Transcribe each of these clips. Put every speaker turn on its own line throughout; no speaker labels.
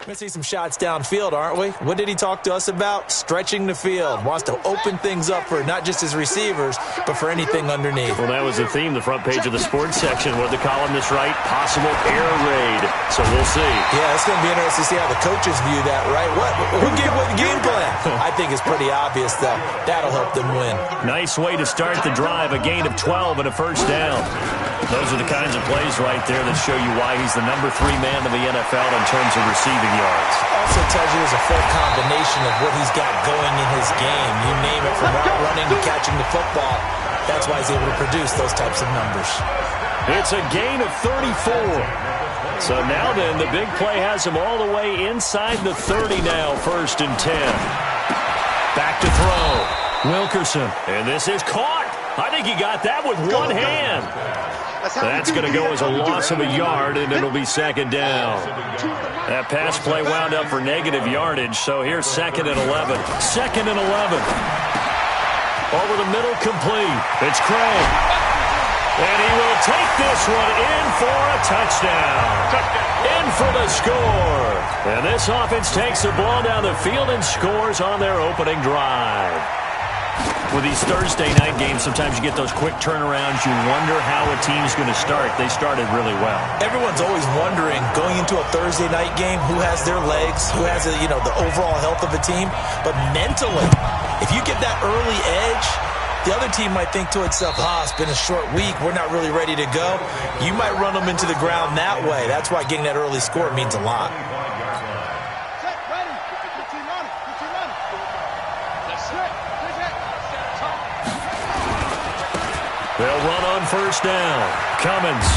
We're going to see some shots downfield, aren't we? What did he talk to us about? Stretching the field. Wants to open things up for not just his receivers, but for anything underneath.
Well, that was the theme, the front page of the sports section. What did the columnist write? Possible air raid. So we'll see.
Yeah, it's going to be interesting to see how the coaches view that, right? Who gave what game plan? I think it's pretty obvious, though. That'll help them win.
Nice way to start the drive. A gain of 12 and a first down. Those are the kinds of plays right there that show you why he's the number 3 man in the NFL in terms of receiving yards.
Also tells you there's a full combination of what he's got going in his game. You name it, from route running to catching the football. That's why he's able to produce those types of numbers.
It's a gain of 34. So now then, the big play has him all the way inside the 30 now, 1st and 10. Back to throw. Wilkerson. And this is caught. I think he got that with one hand. That's going to go as a loss of a yard, and it'll be 2nd down. That pass play wound up for negative yardage, so here's 2nd and 11. 2nd and 11. Over the middle, complete. It's Craig. And he will take this one in for a touchdown. In for the score. And this offense takes the ball down the field and scores on their opening drive. With these Thursday night games, sometimes you get those quick turnarounds. You wonder how a team's going to start. They started really well.
Everyone's always wondering, going into a Thursday night game, who has their legs, who has the overall health of a team. But mentally, if you get that early edge, the other team might think to itself, it's been a short week, we're not really ready to go. You might run them into the ground that way. That's why getting that early score means a lot.
They'll run on 1st down. Cummins.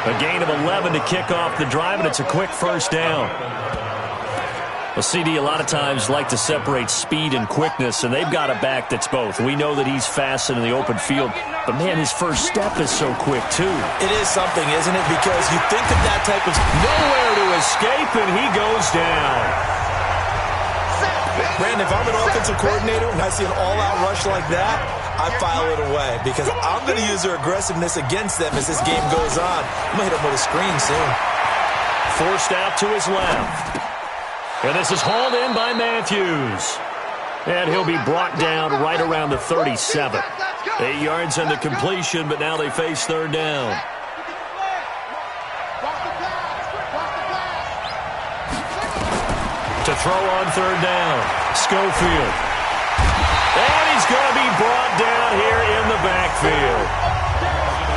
A gain of 11 to kick off the drive, and it's a quick 1st down. Well, CD a lot of times like to separate speed and quickness, and they've got a back that's both. We know that he's fast in the open field, but, man, his first step is so quick, too.
It is something, isn't it? Because you think of that type of...
Nowhere to escape, and he goes down.
Brandon, if I'm an offensive coordinator and I see an all-out rush like that, I file it away because I'm going to use their aggressiveness against them as this game goes on. I'm going to hit them with a screen soon.
Forced out to his left. And this is hauled in by Matthews. And he'll be brought down right around the 37. 8 yards on the completion, but now they face 3rd down. To throw on 3rd down, Schofield. And he's going to be brought down here in the backfield.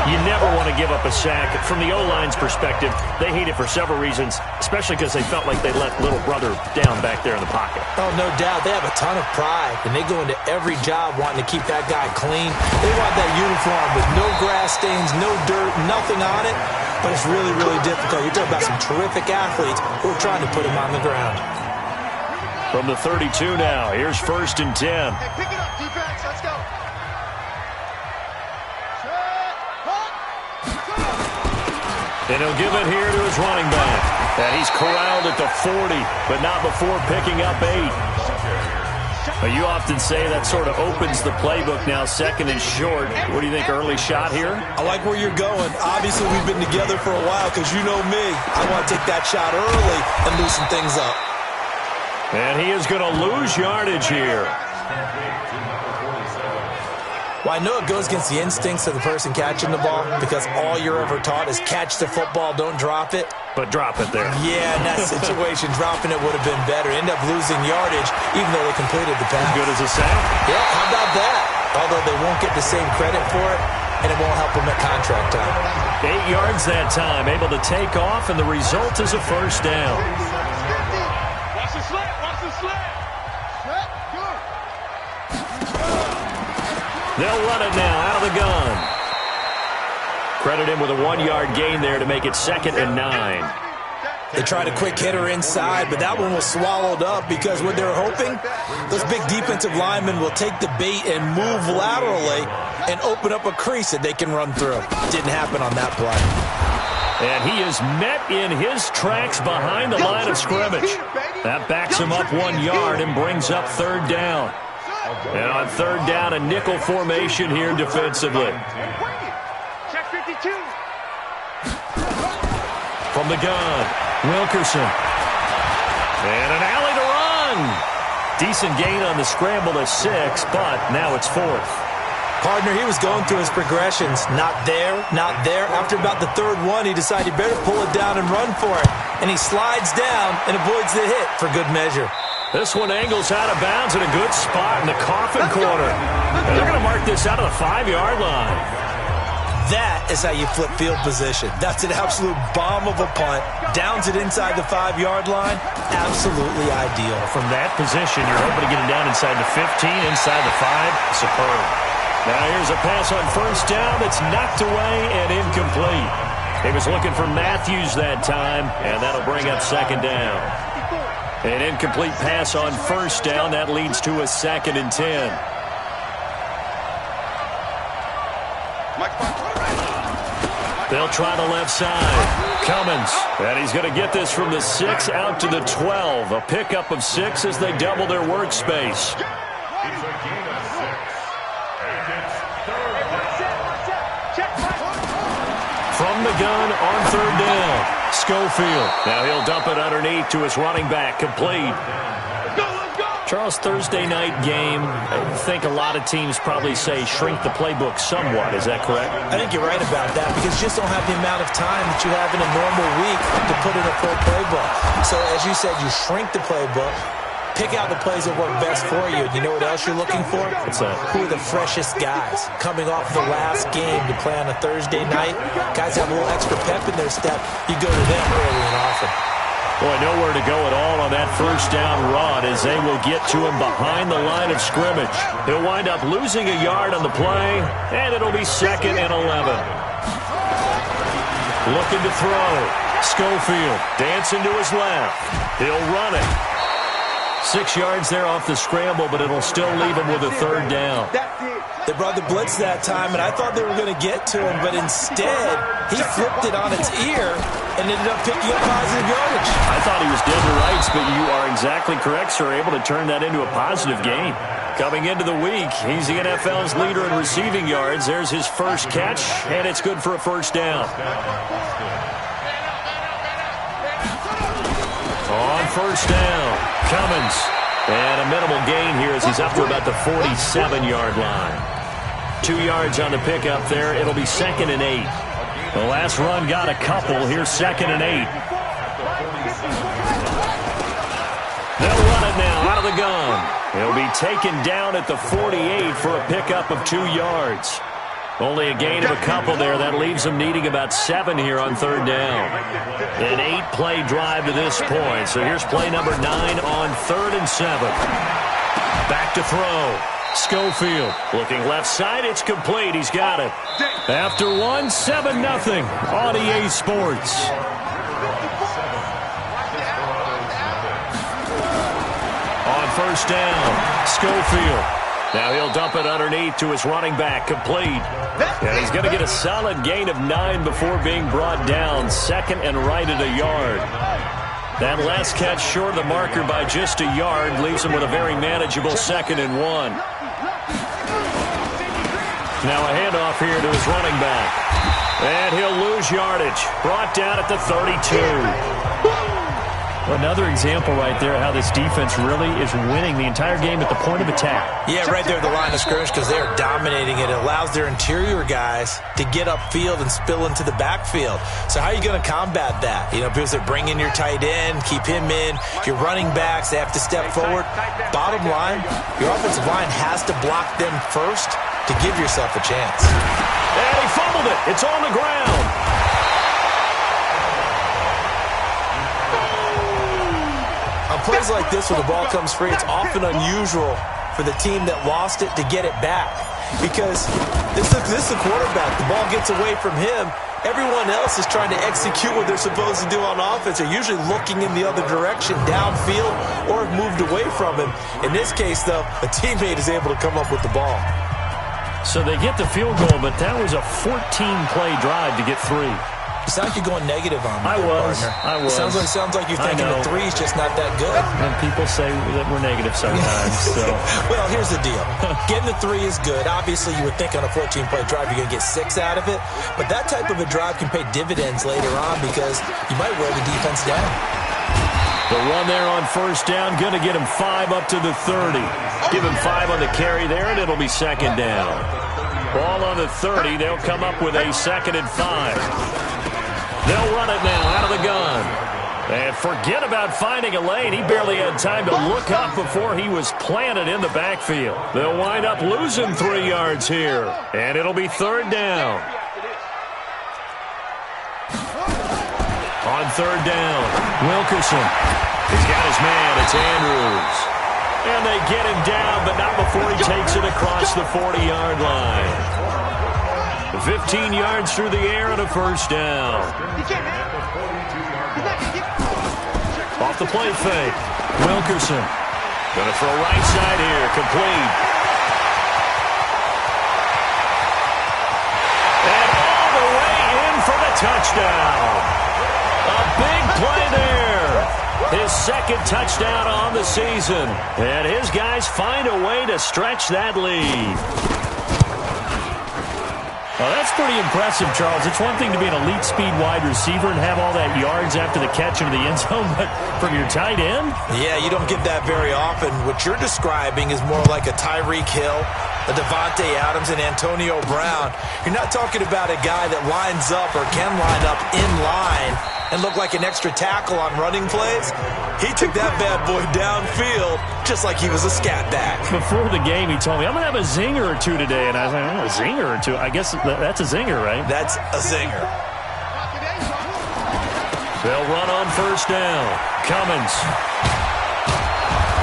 You never want to give up a sack. From the O-line's perspective, they hate it for several reasons, especially because they felt like they let little brother down back there in the pocket.
Oh, no doubt. They have a ton of pride, and they go into every job wanting to keep that guy clean. They want that uniform with no grass stains, no dirt, nothing on it, but it's really, really difficult. You're talking about some terrific athletes who are trying to put him on the ground.
From the 32 now, here's 1st and 10.
Pick it up, defense. Let's go.
And he'll give it here to his running back. And he's corralled at the 40, but not before picking up 8. You often say that sort of opens the playbook now, 2nd and short. What do you think, early shot here?
I like where you're going. Obviously, we've been together for a while because you know me. I want to take that shot early and loosen things up.
And he is going to lose yardage here.
Well, I know it goes against the instincts of the person catching the ball because all you're ever taught is catch the football, don't drop it.
But drop it there.
Yeah, in that situation, dropping it would have been better. End up losing yardage even though they completed the pass.
As good as a sack?
Yeah, how about that? Although they won't get the same credit for it, and it won't help them at contract time.
8 yards that time, able to take off, and the result is a 1st down.
Watch the slant. Watch the slant.
They'll run it now out of the gun. Credit him with a 1-yard gain there to make it 2nd and 9.
They tried a quick hitter inside, but that one was swallowed up because what they're hoping, those big defensive linemen will take the bait and move laterally and open up a crease that they can run through. Didn't happen on that play.
And he is met in his tracks behind the line of scrimmage. That backs him up 1 yard and brings up 3rd down. And on 3rd down, a nickel formation here defensively.
Check 52.
From the gun, Wilkerson. And an alley to run. Decent gain on the scramble to 6, but now it's 4th.
Partner, he was going through his progressions. Not there, not there. After about the 3rd one, he decided he better pull it down and run for it. And he slides down and avoids the hit for good measure.
This one angles out of bounds in a good spot in the coffin corner. And they're going to mark this out of the 5-yard line.
That is how you flip field position. That's an absolute bomb of a punt. Downs it inside the 5-yard line. Absolutely ideal.
From that position, you're hoping to get it down inside the 15, inside the 5. Superb. Now here's a pass on 1st down that's knocked away and incomplete. He was looking for Matthews that time, and that'll bring up 2nd down. An incomplete pass on 1st down. That leads to a 2nd and 10. They'll try the left side. Cummins. And he's going to get this from the 6 out to the 12. A pickup of 6 as they double their workspace. From the gun on 3rd down. Schofield. Now he'll dump it underneath to his running back. Complete. Charles, Thursday night game, I think a lot of teams probably say shrink the playbook somewhat. Is that correct?
I think you're right about that because you just don't have the amount of time that you have in a normal week to put in a full playbook. So as you said, you shrink the playbook, pick out the plays that work best for you. And you know what else you're looking for?
What's that?
Who are the freshest guys coming off the last game to play on a Thursday night? Guys have a little extra pep in their step. You go to them early and often.
Boy, nowhere to go at all on that 1st down run as they will get to him behind the line of scrimmage. He'll wind up losing a yard on the play, and it'll be 2nd and 11. Looking to throw. Schofield dancing to his left. He'll run it. 6 yards there off the scramble, but it'll still leave him with a 3rd down.
They brought the blitz that time, and I thought they were going to get to him, but instead, he flipped it on its ear and ended up picking up positive yardage.
I thought he was dead to rights, but you are exactly correct, sir, able to turn that into a positive gain. Coming into the week, he's the NFL's leader in receiving yards. There's his first catch, and it's good for a 1st down. On 1st down, Cummins. And a minimal gain here as he's up to about the 47-yard line. 2 yards on the pickup there. It'll be 2nd and 8. The last run got a couple. Here's 2nd and 8. They'll run it now out of the gun. He'll be taken down at the 48 for a pickup of 2 yards. Only a gain of a couple there. That leaves them needing about 7 here on 3rd down. An 8-play drive to this point. So here's play number 9 on 3rd and 7. Back to throw. Schofield looking left side. It's complete. He's got it. After one, 7-0 on EA Sports. On 1st down, Schofield. Now he'll dump it underneath to his running back. Complete. And he's going to get a solid gain of 9 before being brought down. 2nd and right at a yard. That last catch short of the marker by just a yard leaves him with a very manageable 2nd and 1. Now a handoff here to his running back. And he'll lose yardage. Brought down at the 32. Another example right there how this defense really is winning the entire game at the point of attack.
Yeah, right there at the line of scrimmage because they are dominating it. It allows their interior guys to get upfield and spill into the backfield. So how are you going to combat that? You know, because they're bringing your tight end, keep him in. Your running backs, they have to step forward. Bottom line, your offensive line has to block them first to give yourself a chance.
And he fumbled it. It's on the ground.
On plays like this when the ball comes free, it's often unusual for the team that lost it to get it back. Because this is the quarterback. The ball gets away from him. Everyone else is trying to execute what they're supposed to do on offense. They're usually looking in the other direction, downfield, or have moved away from him. In this case, though, a teammate is able to come up with the ball.
So they get the field goal, but that was a 14-play drive to get 3.
You sound like you're going negative on me.
I was.
Sounds like you're thinking the three's just not that good.
And people say that we're negative sometimes. So.
Well, here's the deal. Getting the three is good. Obviously, you would think on a 14-play drive you're going to get 6 out of it. But that type of a drive can pay dividends later on because you might wear the defense down.
The run there on first down, going to get him 5 up to the 30. Give him 5 on the carry there, and it'll be second down. Ball on the 30. They'll come up with a 2nd and 5. They'll run it now out of the gun. And forget about finding a lane. He barely had time to look up before he was planted in the backfield. They'll wind up losing 3 yards here. And it'll be 3rd down. On 3rd down, Wilkerson. He's got his man. It's Andrews. And they get him down, but not before he takes it across the 40-yard line. 15 yards through the air and a first down. Off the play fake. Wilkerson. Going to throw right side here. Complete. And all the way in for the touchdown. A big play there. His 2nd touchdown on the season. And his guys find a way to stretch that lead. Well, that's pretty impressive, Charles. It's one thing to be an elite speed wide receiver and have all that yards after the catch into the end zone, but from your tight end?
Yeah, you don't get that very often. What you're describing is more like a Tyreek Hill, a Devontae Adams, and Antonio Brown. You're not talking about a guy that lines up or can line up in line and look like an extra tackle on running plays. He took that bad boy downfield just like he was a scat back.
Before the game, he told me, I'm going to have a zinger or two today. And I was like, oh, a zinger or two? I guess that's a zinger, right?
That's a zinger.
They'll run on first down. Cummins.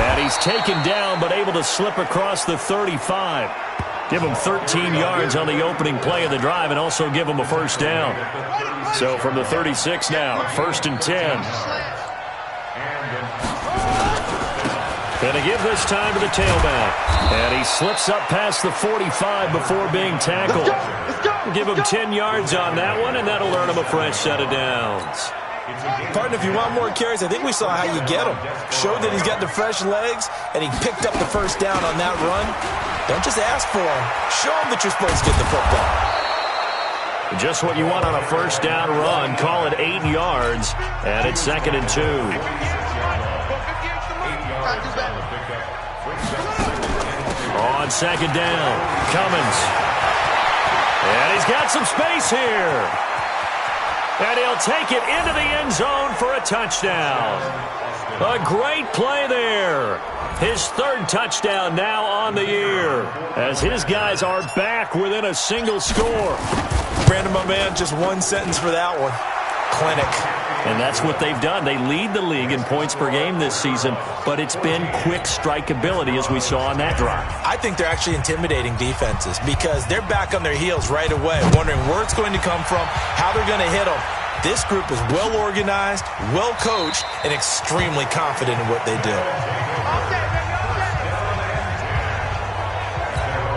And he's taken down but able to slip across the 35. Give him 13 yards on the opening play of the drive and also give him a first down. So from the 36 now, 1st and 10. Going to give this time to the tailback. And he slips up past the 45 before being tackled. Give him 10 yards on that one, and that'll earn him a fresh set of downs.
Partner, if you want more carries, I think we saw how you get him. Showed that he's got the fresh legs, and he picked up the first down on that run. Don't just ask for him. Show him that you're supposed to get the football.
Just what you want on a first down run. Call it 8 yards, and it's 2nd and 2. On 2nd down, Cummins. And he's got some space here. And he'll take it into the end zone for a touchdown. A great play there. His 3rd touchdown now on the year, as his guys are back within a single score.
Brandon, my man, just one sentence for that one. Clinic.
And that's what they've done. They lead the league in points per game this season, but it's been quick strike ability as we saw on that drive.
I think they're actually intimidating defenses because they're back on their heels right away, wondering where it's going to come from, how they're going to hit them. This group is well organized, well coached, and extremely confident in what they do.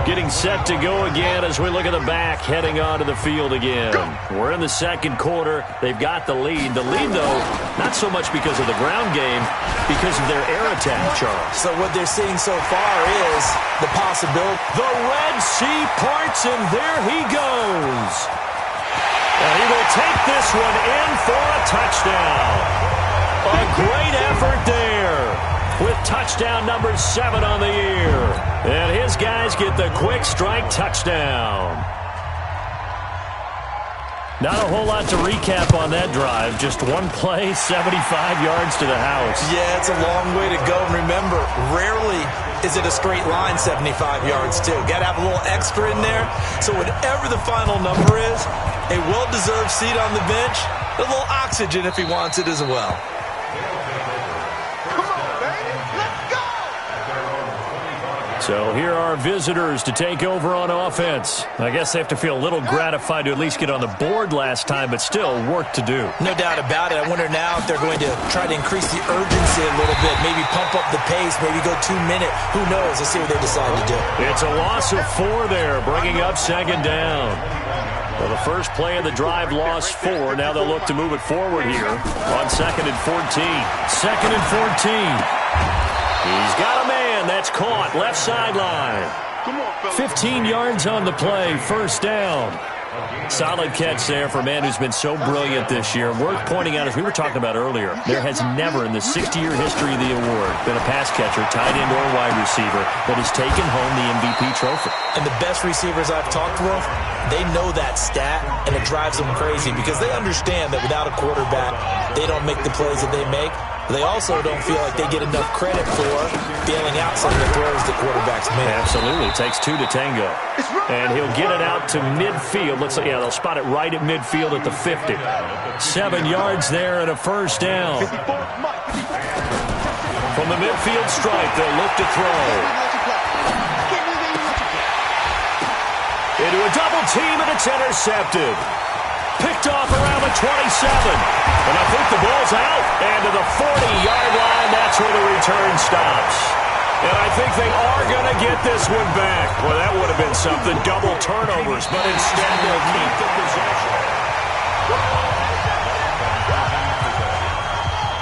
Getting set to go again as we look at the back, heading onto the field again. We're in the 2nd quarter. They've got the lead. The lead, though, not so much because of the ground game, because of their air attack, Charles.
So what they're seeing so far is the possibility.
The Red Sea parts, and there he goes. And he will take this one in for a touchdown. A great effort there, with touchdown number 7 on the year. And his guys get the quick strike touchdown. Not a whole lot to recap on that drive. Just one play, 75 yards to the house.
Yeah, it's a long way to go. And remember, rarely is it a straight line 75 yards, too. Got to have a little extra in there. So whatever the final number is, a well-deserved seat on the bench, a little oxygen if he wants it as well.
So here are visitors to take over on offense. I guess they have to feel a little gratified to at least get on the board last time, but still work to do.
No doubt about it. I wonder now if they're going to try to increase the urgency a little bit, maybe pump up the pace, maybe go 2-minute. Who knows? Let's see what they decide to do.
It's a loss of 4 there, bringing up 2nd down. Well, the first play of the drive lost 4. Now they'll look to move it forward here on 2nd and 14. 2nd and 14. He's got a man. That's caught. Left sideline. 15 yards on the play. First down. Solid catch there for a man who's been so brilliant this year. Worth pointing out, as we were talking about earlier, there has never in the 60-year history of the award been a pass catcher, tight end, or wide receiver that has taken home the MVP trophy.
And the best receivers I've talked with, they know that stat, and it drives them crazy because they understand that without a quarterback, they don't make the plays that they make. They also don't feel like they get enough credit for bailing out some of the throws the quarterbacks make.
Absolutely. It takes 2 to tango. And he'll get it out to midfield. Looks like, yeah, they'll spot it right at midfield at the 50. 7 yards there and a first down. From the midfield stripe, they'll look to throw. Into a double team, and it's intercepted. Picked off around the 27. And I think the ball's out. And to the 40-yard line, that's where the return stops. And I think they are going to get this one back. Well, that would have been something. Double turnovers, but instead they'll keep the possession.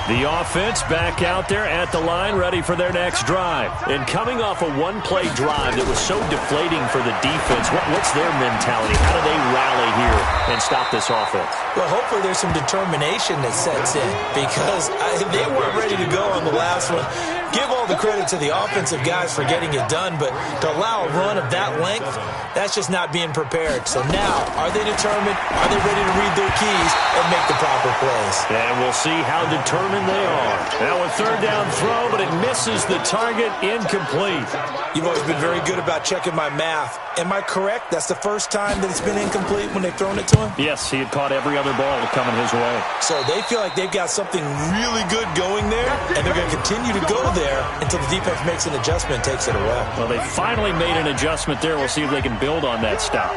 The offense back out there at the line, ready for their next drive. And coming off a one-play drive that was so deflating for the defense, what's their mentality? How do they rally here and stop this offense?
Well, hopefully there's some determination that sets in because they weren't ready to go on the last one. Give all the credit to the offensive guys for getting it done, but to allow a run of that length, that's just not being prepared. So now, are they determined? Are they ready to read their keys and make the proper plays?
And we'll see how determined they are. Now a third down throw, but it misses the target, incomplete.
You've always been very good about checking my math. Am I correct? That's the first time that it's been incomplete when they've thrown it to him?
Yes, he had caught every other ball coming his way.
So they feel like they've got something really good going there, and they're going to continue to go there until the defense makes an adjustment and takes it away.
Well, they finally made an adjustment there. We'll see if they can build on that stop.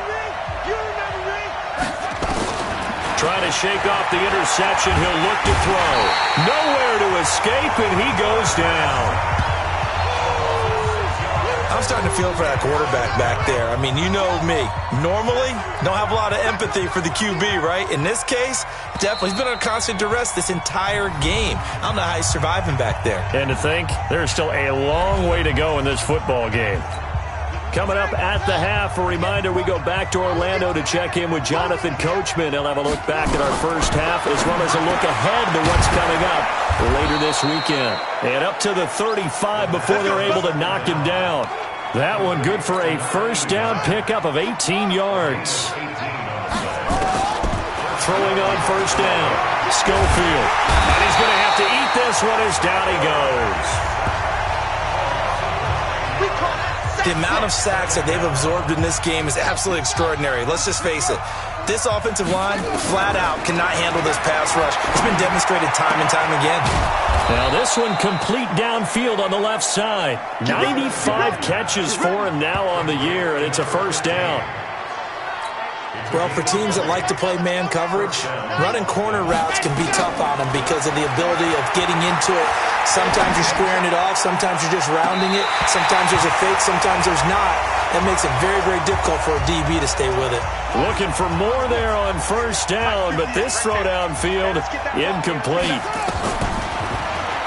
Trying to shake off the interception. He'll look to throw. Nowhere to escape, and he goes down.
I'm starting to feel for that quarterback back there. I mean, you know me. Normally, don't have a lot of empathy for the QB, right? In this case, definitely. He's been on constant duress this entire game. I don't know how he's surviving back there.
And to think, there's still a long way to go in this football game. Coming up at the half, a reminder, we go back to Orlando to check in with Jonathan Coachman. He'll have a look back at our first half as well as a look ahead to what's coming up later this weekend. And up to the 35 before they're able to knock him down. That one good for a first down pickup of 18 yards. Throwing on first down, Schofield. And he's going to have to eat this one as down he goes.
The amount of sacks that they've absorbed in this game is absolutely extraordinary. Let's just face it. This offensive line, flat out, cannot handle this pass rush. It's been demonstrated time and time again.
Now this one complete downfield on the left side. 95 catches for him now on the year, and it's a first down.
Well, for teams that like to play man coverage, running corner routes can be tough on them because of the ability of getting into it. Sometimes you're squaring it off. Sometimes you're just rounding it. Sometimes there's a fake. Sometimes there's not. That makes it very, very difficult for a DB to stay with it.
Looking for more there on first down, but this throw downfield, incomplete.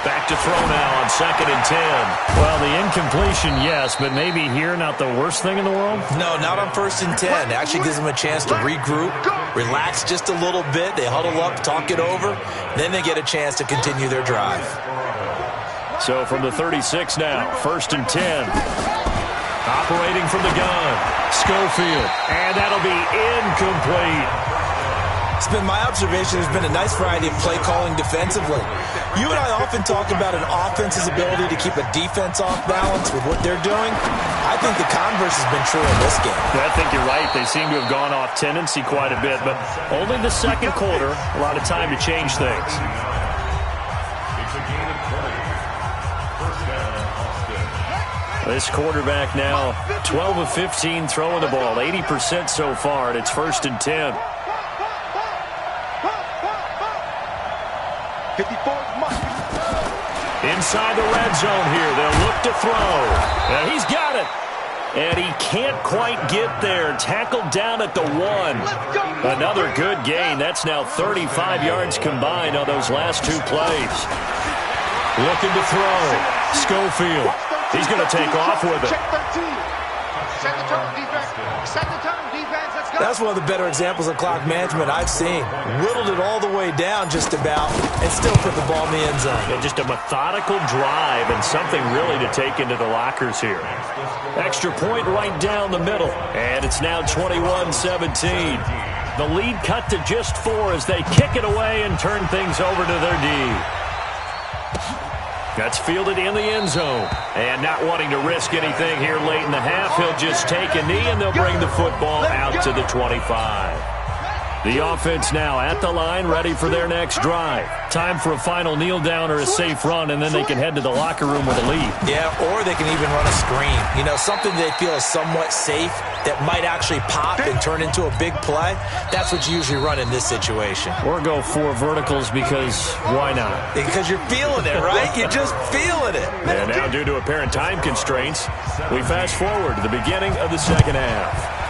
Back to throw now on 2nd and 10. Well, the incompletion, yes, but maybe here not the worst thing in the world?
No, not on 1st and 10. It actually gives them a chance to regroup, relax just a little bit. They huddle up, talk it over. Then they get a chance to continue their drive.
So from the 36 now, 1st and 10. Operating from the gun, Schofield. And that'll be incomplete.
It's been my observation there's been a nice variety of play calling defensively. You and I often talk about an offense's ability to keep a defense off balance with what they're doing. I think the converse has been true in this game.
I think you're right. They seem to have gone off tendency quite a bit, but only the second quarter, a lot of time to change things. This quarterback now 12 of 15 throwing the ball, 80% so far, and it's 1st and 10. Inside the red zone here, they'll look to throw. And he's got it. And he can't quite get there. Tackled down at the 1. Another good gain. That's now 35 yards combined on those last 2 plays. Looking to throw. Schofield. He's going to take off with it.
Set the tone, defense. Set the tone, defense. Let's go.
That's one of the better examples of clock management I've seen. Whittled it all the way down just about and still put the ball in the end zone.
Yeah, just a methodical drive and something really to take into the lockers here. Extra point right down the middle. And it's now 21-17. The lead cut to just 4 as they kick it away and turn things over to their D. That's fielded in the end zone. And not wanting to risk anything here late in the half, he'll just take a knee and they'll bring the football out to the 25. The offense now at the line, ready for their next drive. Time for a final kneel down or a safe run, and then they can head to the locker room with a lead.
Yeah, or they can even run a screen. You know, something they feel is somewhat safe that might actually pop and turn into a big play. That's what you usually run in this situation.
Or go 4 verticals because why not?
Because you're feeling it, right? You're just feeling it.
And now due to apparent time constraints, we fast forward to the beginning of the second half.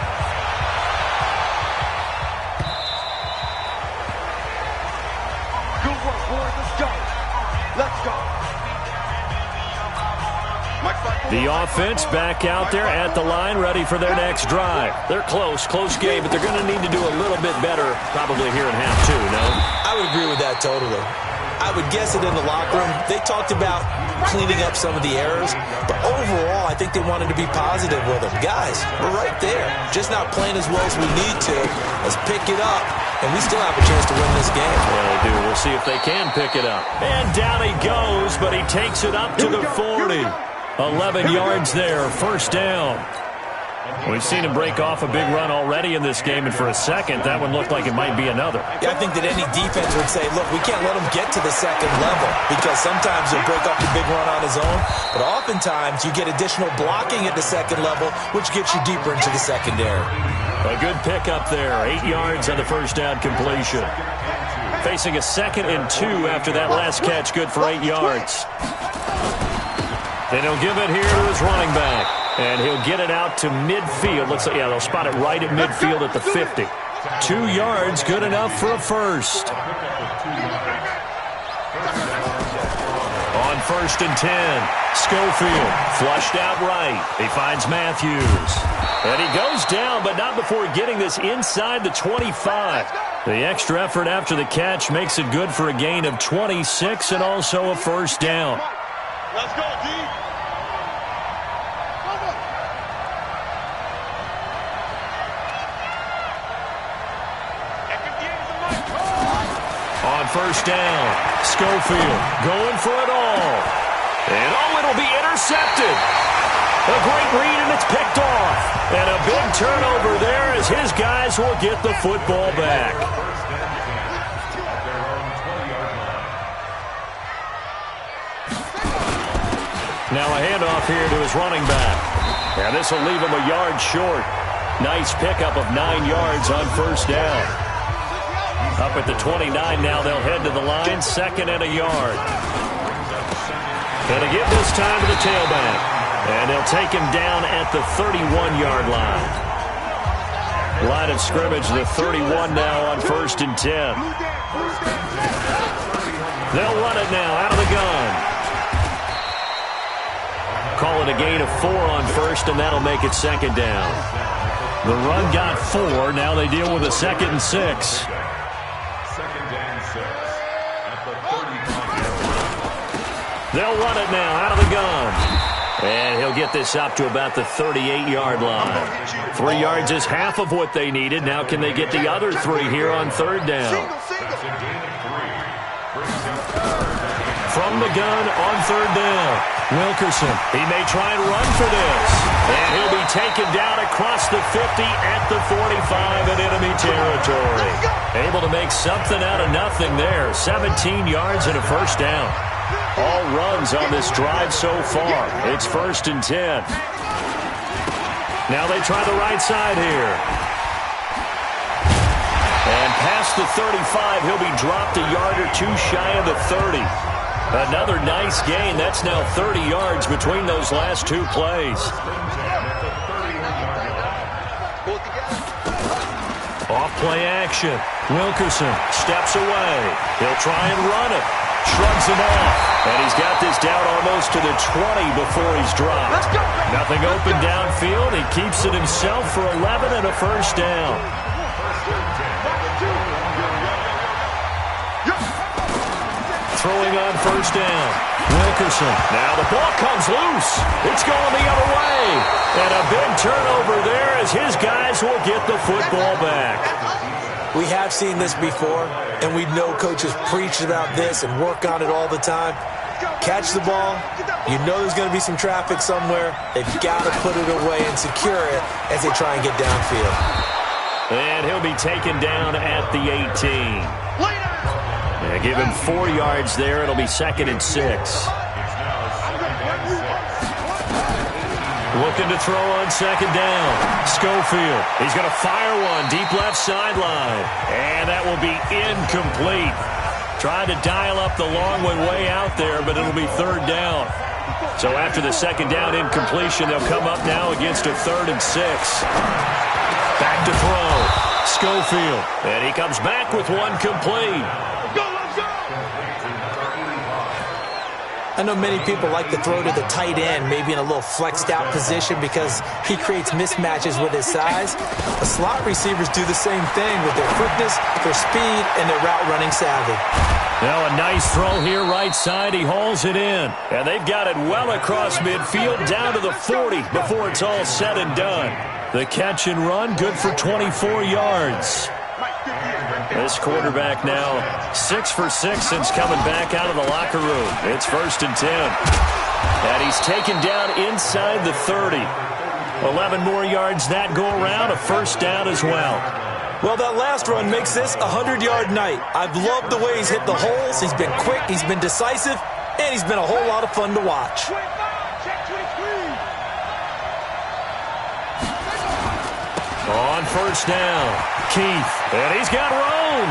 The offense back out there at the line, ready for their next drive. They're close game, but they're going to need to do a little bit better probably here in half 2, no?
I would agree with that totally. I would guess it in the locker room. They talked about cleaning up some of the errors, but overall, I think they wanted to be positive with them. Guys, we're right there. Just not playing as well as we need to. Let's pick it up, and we still have a chance to win this game.
Yeah, they do. We'll see if they can pick it up. And down he goes, but he takes it up to the 40. 11 yards there, first down. We've seen him break off a big run already in this game, and for a second, that one looked like it might be another.
Yeah, I think that any defense would say, look, we can't let him get to the second level because sometimes he'll break off the big run on his own, but oftentimes you get additional blocking at the second level, which gets you deeper into the secondary.
A good pickup there, 8 yards on the first down completion. Facing a 2nd and 2 after that last catch, good for 8 yards. And he'll give it here to his running back. And he'll get it out to midfield. Looks like, yeah, they'll spot it right at midfield at the 50. 2 yards, good enough for a first. On 1st and 10, Schofield flushed out right. He finds Matthews. And he goes down, but not before getting this inside the 25. The extra effort after the catch makes it good for a gain of 26 and also a first down.
Let's go, D.
On 1st down, Schofield going for it all. And it'll be intercepted. A great read, and it's picked off. And a big turnover there as his guys will get the football back. Now a handoff here to his running back. And this will leave him a yard short. Nice pickup of 9 yards on 1st down. Up at the 29 now, they'll head to the line, 2nd and a yard. Gonna give this time to the tailback. And they'll take him down at the 31-yard line. Line of scrimmage, the 31 now on 1st and 10. They'll run it now out of the gun. Call it a gain of 4 on 1st, and that'll make it 2nd down. The run got 4. Now they deal with a 2nd and 6.
2nd and 6 at the 35.
They'll run it now out of the gun. And he'll get this up to about the 38-yard line. 3 yards is half of what they needed. Now can they get the other 3 here on 3rd down? From the gun on 3rd down. Wilkerson, he may try and run for this. And he'll be taken down across the 50 at the 45 in enemy territory. Able to make something out of nothing there. 17 yards and a first down. All runs on this drive so far. It's 1st and 10. Now they try the right side here. And past the 35, he'll be dropped a yard or 2 shy of the 30. Another nice gain. That's now 30 yards between those last 2 plays. Play action. Wilkerson steps away. He'll try and run it. Shrugs him off. And he's got this down almost to the 20 before he's dropped. Nothing open downfield. He keeps it himself for 11 and a first down. Throwing on first down. Wilkerson. Now the ball comes loose. It's going the other way. And a big turnover there as his guys will get the football back.
We have seen this before, and we know coaches preach about this and work on it all the time. Catch the ball. You know there's going to be some traffic somewhere. They've got to put it away and secure it as they try and get downfield.
And he'll be taken down at the 18. Yeah, give him 4 yards there. It'll be 2nd and 6. Looking to throw on 2nd down. Schofield. He's going to fire one deep left sideline. And that will be incomplete. Trying to dial up the long one way out there, but it'll be 3rd down. So after the 2nd down incompletion, they'll come up now against a 3rd and 6. Back to throw. Schofield. And he comes back with one complete.
I know many people like to throw to the tight end, maybe in a little flexed out position because he creates mismatches with his size. The slot receivers do the same thing with their quickness, their speed, and their route running savvy.
Now a nice throw here right side. He hauls it in. And they've got it well across midfield down to the 40 before it's all said and done. The catch and run good for 24 yards. This quarterback now 6 for 6 since coming back out of the locker room. It's 1st and 10. And he's taken down inside the 30. 11 more yards that go around, a first down as well.
Well, that last run makes this a 100-yard night. I've loved the way he's hit the holes. He's been quick, he's been decisive, and he's been a whole lot of fun to watch.
On first down, Keith, and he's got room.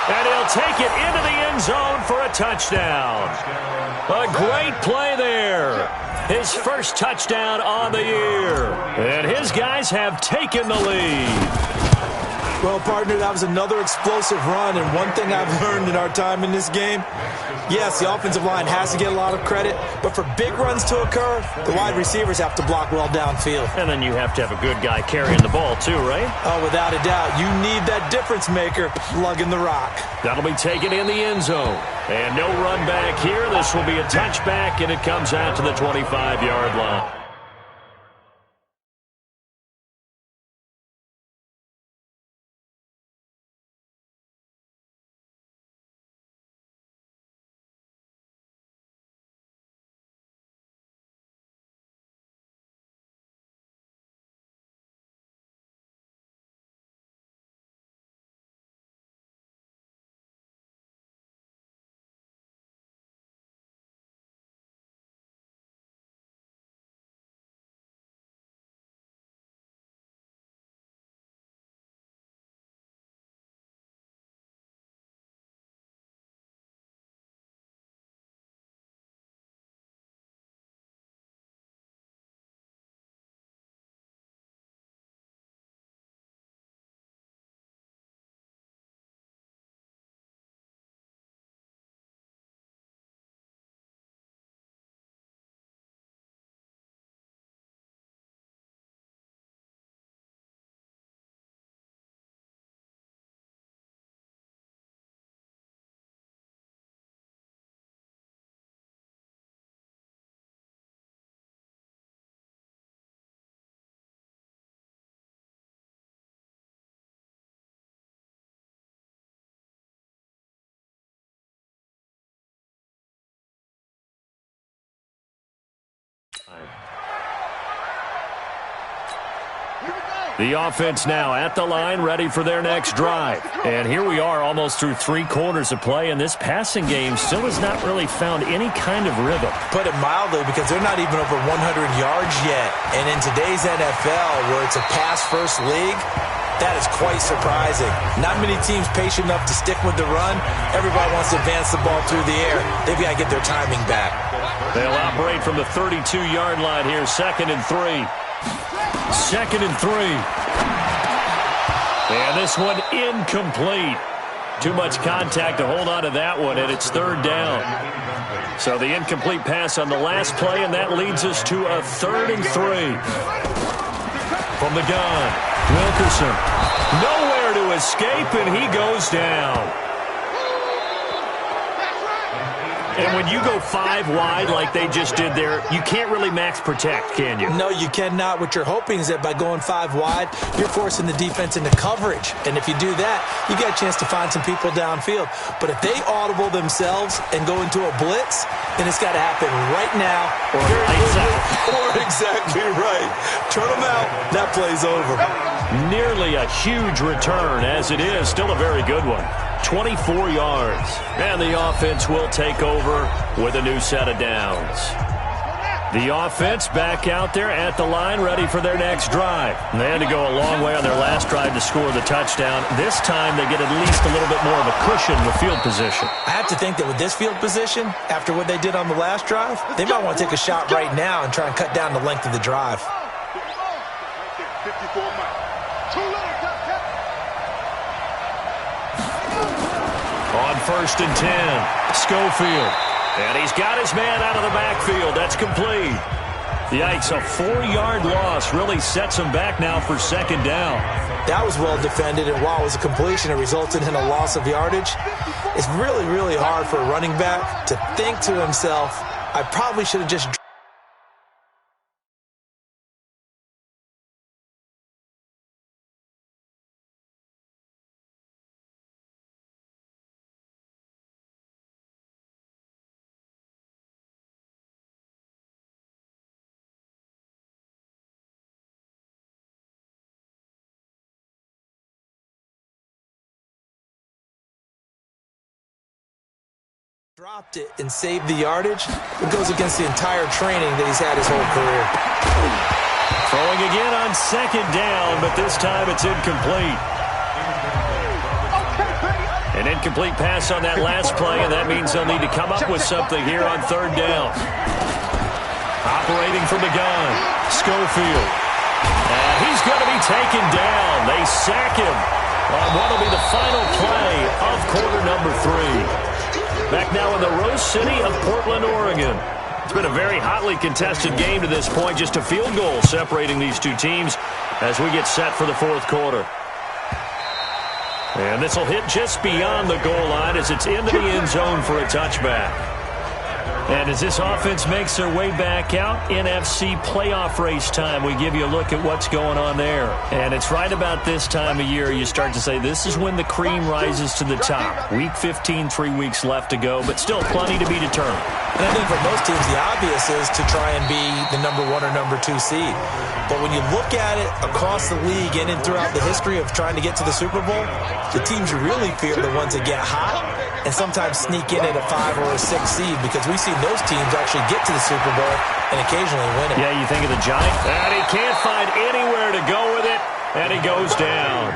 And he'll take it into the end zone for a touchdown. A great play there. His first touchdown on the year. And his guys have taken the lead.
Well, partner, that was another explosive run, and one thing I've learned in our time in this game, yes, the offensive line has to get a lot of credit, but for big runs to occur, the wide receivers have to block well downfield.
And then you have to have a good guy carrying the ball too, right?
Oh, without a doubt. You need that difference maker lugging the rock.
That'll be taken in the end zone. And no run back here. This will be a touchback, and it comes out to the 25-yard line. The offense now at the line, ready for their next drive. And here we are almost through 3 quarters of play, and this passing game still has not really found any kind of rhythm.
Put it mildly, because they're not even over 100 yards yet. And in today's NFL, where it's a pass-first league, that is quite surprising. Not many teams patient enough to stick with the run. Everybody wants to advance the ball through the air. They've got to get their timing back.
They'll operate from the 32-yard line here, 2nd and 3. 2nd and 3. And this one incomplete. Too much contact to hold on to that one, and it's third down. So the incomplete pass on the last play, and that leads us to a 3rd and 3. From the gun, Wilkerson. Nowhere to escape, and he goes down. And when you go 5 wide like they just did there, you can't really max protect, can you?
No, you cannot. What you're hoping is that by going 5 wide, you're forcing the defense into coverage. And if you do that, you get a chance to find some people downfield. But if they audible themselves and go into a blitz, then it's got to happen right now. Or exactly right. Turn them out. That play's over.
Nearly a huge return, as it is. Still a very good one. 24 yards. And the offense will take over with a new set of downs. The offense back out there at the line, ready for their next drive. And they had to go a long way on their last drive to score the touchdown. This time they get at least a little bit more of a cushion with field position.
I have to think that with this field position, after what they did on the last drive, they might want to take a shot right now and try and cut down the length of the drive.
54 miles. Too little.
On 1st and 10, Schofield. And he's got his man out of the backfield. That's complete. Yikes, a 4-yard loss really sets him back now for 2nd down.
That was well defended, and while it was a completion, it resulted in a loss of yardage. It's really, really hard for a running back to think to himself, I probably should have just... dropped it and saved the yardage. It goes against the entire training that he's had his whole career.
Throwing again on 2nd down, but this time it's incomplete. An incomplete pass on that last play, and that means they'll need to come up with something here on 3rd down. Operating from the gun, Schofield. And he's going to be taken down. They sack him on what will be the final play of quarter number 3. Back now in the Rose City of Portland, Oregon. It's been a very hotly contested game to this point. Just a field goal separating these two teams as we get set for the 4th quarter. And this will hit just beyond the goal line as it's into the end zone for a touchback. And as this offense makes their way back out, NFC playoff race time, we give you a look at what's going on there. And it's right about this time of year you start to say this is when the cream rises to the top. Week 15, 3 weeks left to go, but still plenty to be determined.
And I think for most teams, the obvious is to try and be the number 1 or number 2 seed. But when you look at it across the league and throughout the history of trying to get to the Super Bowl, the teams you really fear are the ones that get hot and sometimes sneak in at a 5 or a 6 seed, because we've seen those teams actually get to the Super Bowl and occasionally win it.
Yeah, you think of the Giants. And he can't find anywhere to go with it, and he goes down.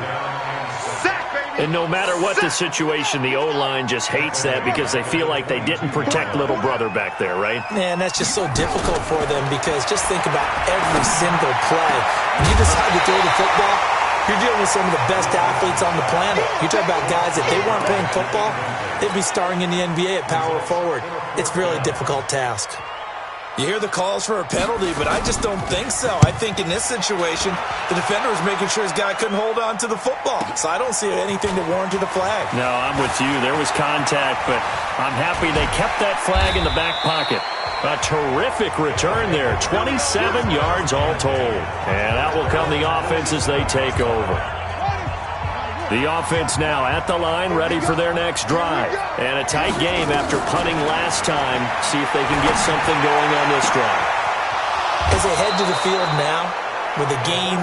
And no matter what the situation, the O-line just hates that because they feel like they didn't protect little brother back there, right?
Man, that's just so difficult for them because just think about every single play. When you decide to throw the football, you're dealing with some of the best athletes on the planet. You talk about guys, if they weren't playing football, they'd be starring in the NBA at power forward. It's a really difficult task. You hear the calls for a penalty, but I just don't think so. I think in this situation, the defender was making sure his guy couldn't hold on to the football. So I don't see anything that warranted a flag.
No, I'm with you. There was contact, but I'm happy they kept that flag in the back pocket. A terrific return there. 27 yards all told. And out will come the offense as they take over. The offense now at the line, ready for their next drive. And a tight game after punting last time. See if they can get something going on this drive.
As they head to the field now, with the game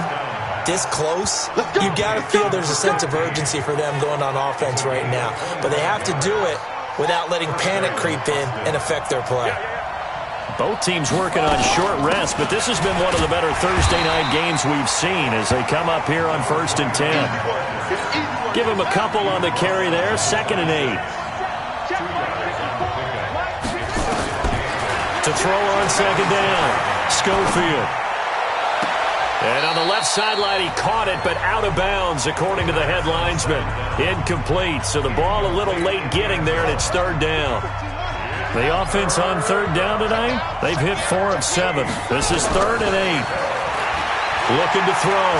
this close, you got to feel there's a sense of urgency for them going on offense right now. But they have to do it without letting panic creep in and affect their play.
Both teams working on short rest, but this has been one of the better Thursday night games we've seen as they come up here on 1st and 10. Give him a couple on the carry there, 2nd and 8. To throw on 2nd down, Schofield. And on the left sideline, he caught it, but out of bounds, according to the headlinesman. Incomplete, so the ball a little late getting there, and it's third down. The offense on third down tonight, they've hit 4 of 7. This is 3rd and 8. Looking to throw.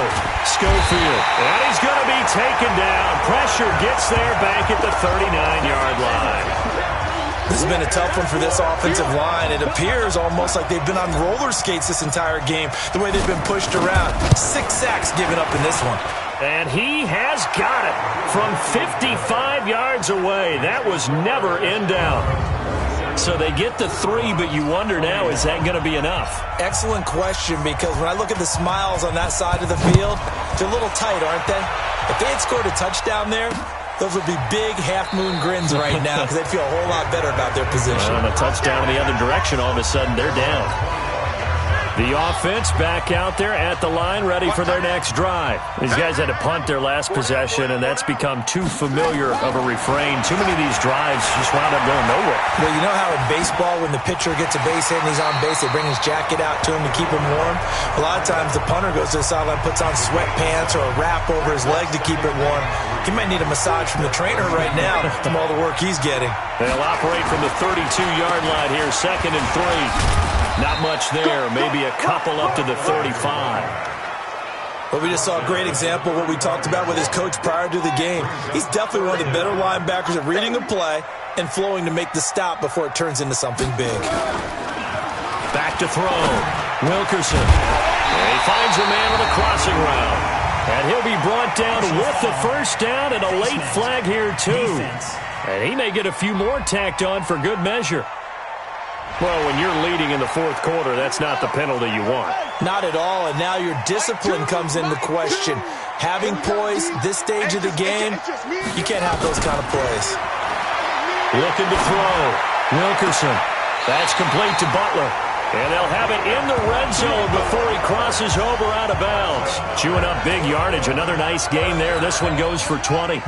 Schofield. And he's going to be taken down. Pressure gets there back at the 39-yard line.
This has been a tough one for this offensive line. It appears almost like they've been on roller skates this entire game, the way they've been pushed around. 6 sacks given up in this one.
And he has got it from 55 yards away. That was never in doubt. So they get the 3, but you wonder now, is that going to be enough?
Excellent question, because when I look at the smiles on that side of the field, they're a little tight, aren't they? If they had scored a touchdown there, those would be big half-moon grins right now because they'd feel a whole lot better about their position.
On a touchdown in the other direction, all of a sudden they're down. The offense back out there at the line, ready for their next drive. These guys had to punt their last possession, and that's become too familiar of a refrain. Too many of these drives just wound up going nowhere.
Well, you know how in baseball, when the pitcher gets a base hit and he's on base, they bring his jacket out to him to keep him warm? A lot of times the punter goes to the sideline, puts on sweatpants or a wrap over his leg to keep it warm. He might need a massage from the trainer right now from all the work he's getting.
They'll operate from the 32-yard line here, 2nd and 3. Not much there, maybe a couple up to the 35.
But we just saw a great example of what we talked about with his coach prior to the game. He's definitely one of the better linebackers at reading a play and flowing to make the stop before it turns into something big.
Back to throw. Wilkerson. And he finds a man on the crossing route. And he'll be brought down with the first down and a late flag here, too. And he may get a few more tacked on for good measure. Well, when you're leading in the 4th quarter, that's not the penalty you want.
Not at all, and now your discipline comes into question. Having poise this stage of the game, you can't have those kind of plays.
Looking to throw. Wilkerson. That's complete to Butler. And they'll have it in the red zone before he crosses over out of bounds. Chewing up big yardage. Another nice gain there. This one goes for 20.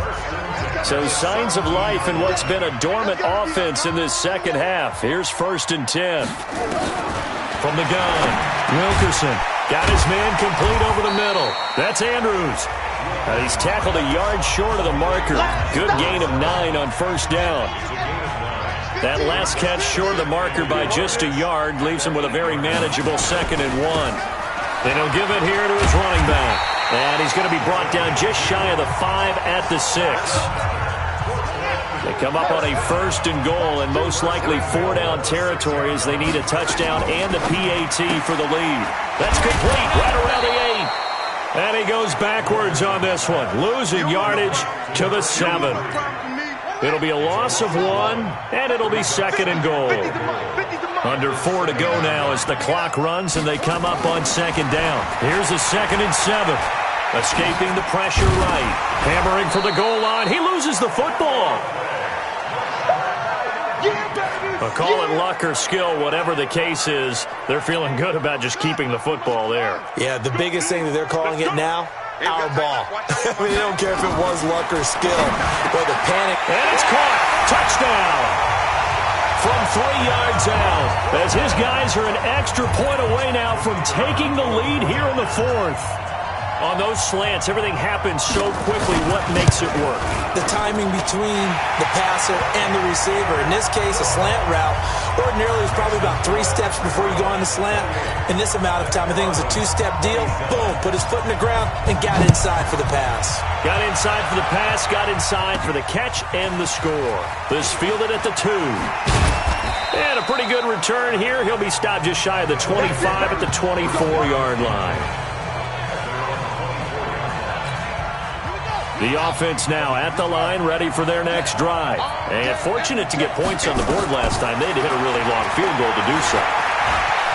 So signs of life in what's been a dormant offense in this second half. Here's 1st and 10. From the gun, Wilkerson got his man complete over the middle. That's Andrews. He's tackled a yard short of the marker. Good gain of 9 on 1st down. That last catch short of the marker by just a yard leaves him with a very manageable 2nd and 1. And he'll give it here to his running back. And he's going to be brought down just shy of the 5 at the 6. They come up on a 1st and goal and most likely 4-down territory as they need a touchdown and a PAT for the lead. That's complete right around the 8. And he goes backwards on this one, losing yardage to the 7. It'll be a loss of 1, and it'll be 2nd and goal. Under 4 to go now as the clock runs and they come up on 2nd down. Here's a 2nd and 7. Escaping the pressure right. Hammering for the goal line. He loses the football. Call it luck or skill, whatever the case is, they're feeling good about just keeping the football there.
Yeah, the biggest thing that they're calling it now, our ball. I mean, they don't care if it was luck or skill, but the panic.
And it's caught. Touchdown. From 3 yards out, as his guys are an extra point away now from taking the lead here in the 4th. On those slants, everything happens so quickly. What makes it work?
The timing between the passer and the receiver. In this case, a slant route. Ordinarily, it's probably about 3 steps before you go on the slant. In this amount of time, I think it was a 2-step deal. Boom, put his foot in the ground and got inside for the pass.
Got inside for the pass, got inside for the catch and the score. This fielded at the 2. And a pretty good return here. He'll be stopped just shy of the 25 at the 24-yard line. The offense now at the line, ready for their next drive. And fortunate to get points on the board last time. They had to hit a really long field goal to do so.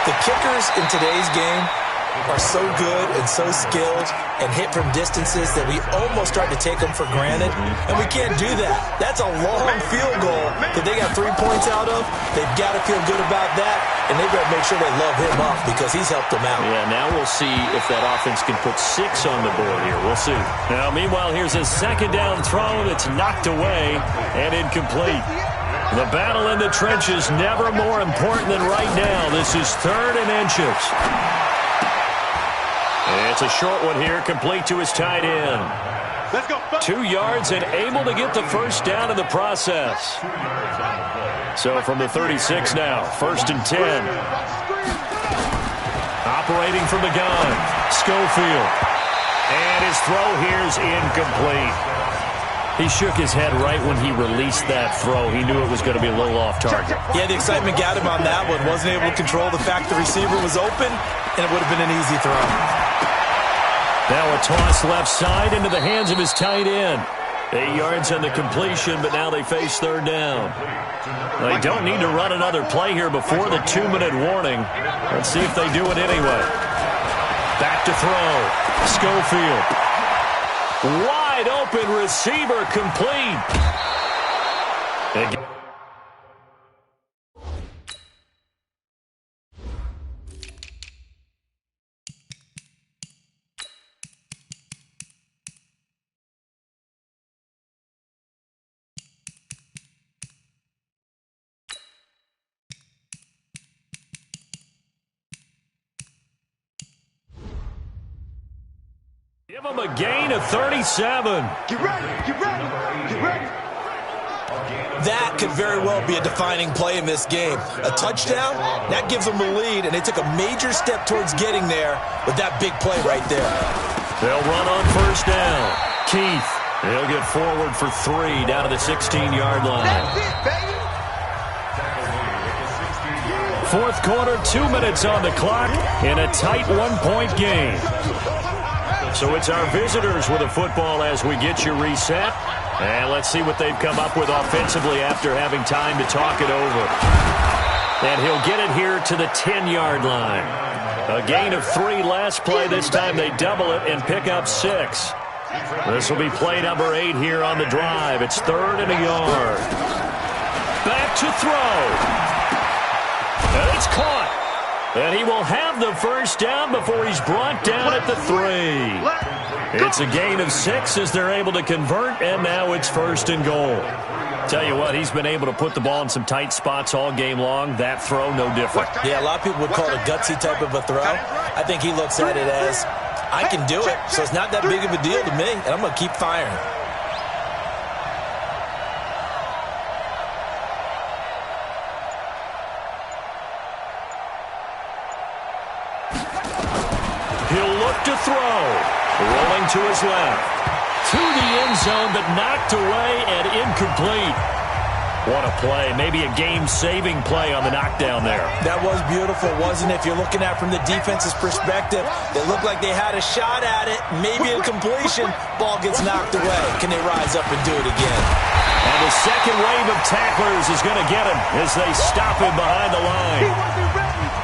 The kickers in today's game are so good and so skilled and hit from distances that we almost start to take them for granted. And we can't do that. That's a long field goal that they got 3 points out of. They've got to feel good about that, and they've got to make sure they love him up because he's helped them out.
Yeah, now we'll see if that offense can put 6 on the board here. We'll see. Now, meanwhile, here's a 2nd down throw that's knocked away and incomplete. The battle in the trenches never more important than right now. This is 3rd and inches. It's a short one here, complete to his tight end.
Let's go.
2 yards and able to get the first down in the process. So from the 36 now, 1st and 10. Operating from the gun, Schofield. And his throw here is incomplete. He shook his head right when he released that throw. He knew it was going to be a little off target.
Yeah, the excitement got him on that one. Wasn't able to control the fact the receiver was open, and it would have been an easy throw.
Now a toss left side into the hands of his tight end. 8 yards on the completion, but now they face 3rd down. They don't need to run another play here before the 2-minute warning. Let's see if they do it anyway. Back to throw. Schofield. Wide open receiver, complete. Give him a gain of 37.
Get ready. Get ready. Get ready.
That could very well be a defining play in this game. A touchdown, that gives them the lead, and they took a major step towards getting there with that big play right there.
They'll run on 1st down. Keith, he'll get forward for 3 down to the 16-yard line.
That's it, baby.
4th quarter, 2 minutes on the clock in a tight 1-point game. So it's our visitors with a football as we get you reset. And let's see what they've come up with offensively after having time to talk it over. And he'll get it here to the 10-yard line. A gain of 3 last play. This time they double it and pick up 6. This will be play number 8 here on the drive. It's 3rd and a yard. Back to throw. And it's caught. And he will have the first down before he's brought down at the 3. It's a gain of 6 as they're able to convert, and now it's 1st and goal. Tell you what, he's been able to put the ball in some tight spots all game long. That throw, no different.
Yeah, a lot of people would call it a gutsy type of a throw. I think he looks at it as, I can do it, so it's not that big of a deal to me, and I'm going to keep firing.
He'll look to throw. Rolling to his left. To the end zone, but knocked away and incomplete. What a play. Maybe a game-saving play on the knockdown there.
That was beautiful, wasn't it? If you're looking at it from the defense's perspective, they looked like they had a shot at it. Maybe a completion. Ball gets knocked away. Can they rise up and do it again?
And the second wave of tacklers is going to get him as they stop him behind the line.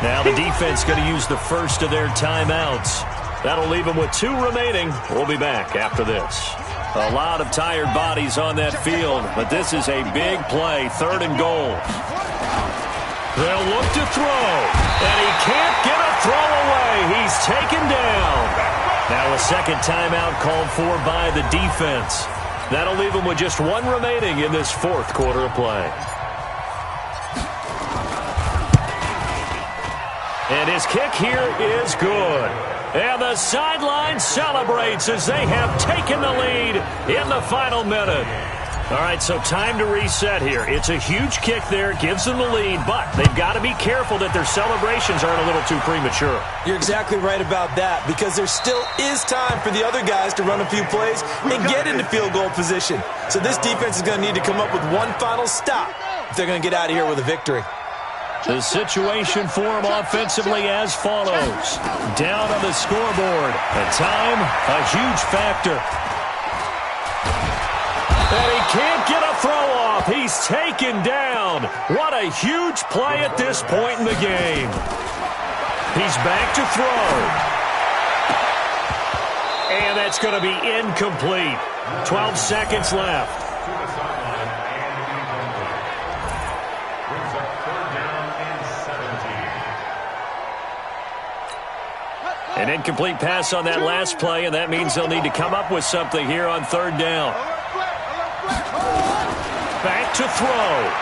Now the defense going to use the first of their timeouts. That'll leave them with 2 remaining. We'll be back after this. A lot of tired bodies on that field, but this is a big play, 3rd and goal. They'll look to throw, and he can't get a throw away. He's taken down. Now a second timeout called for by the defense. That'll leave them with just 1 remaining in this 4th quarter of play. And his kick here is good. And the sideline celebrates as they have taken the lead in the final minute. All right, so time to reset here. It's a huge kick there, gives them the lead, but they've got to be careful that their celebrations aren't a little too premature.
You're exactly right about that, because there still is time for the other guys to run a few plays and get into field goal position. So this defense is going to need to come up with one final stop if they're going to get out of here with a victory.
The situation for him offensively as follows. Down on the scoreboard. And time, a huge factor. And he can't get a throw off. He's taken down. What a huge play at this point in the game. He's back to throw. And that's going to be incomplete. 12 seconds left. An incomplete pass on that last play, and that means they'll need to come up with something here on 3rd down. Back to throw.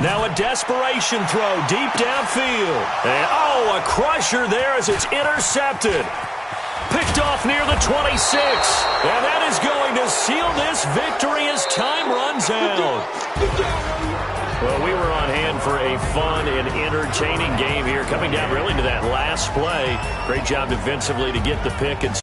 Now a desperation throw deep downfield. And, oh, a crusher there as it's intercepted. Picked off near the 26. And that is going to seal this victory as time runs out. Well, we were on hand for a fun and entertaining game here. Coming down really to that last play. Great job defensively to get the pick and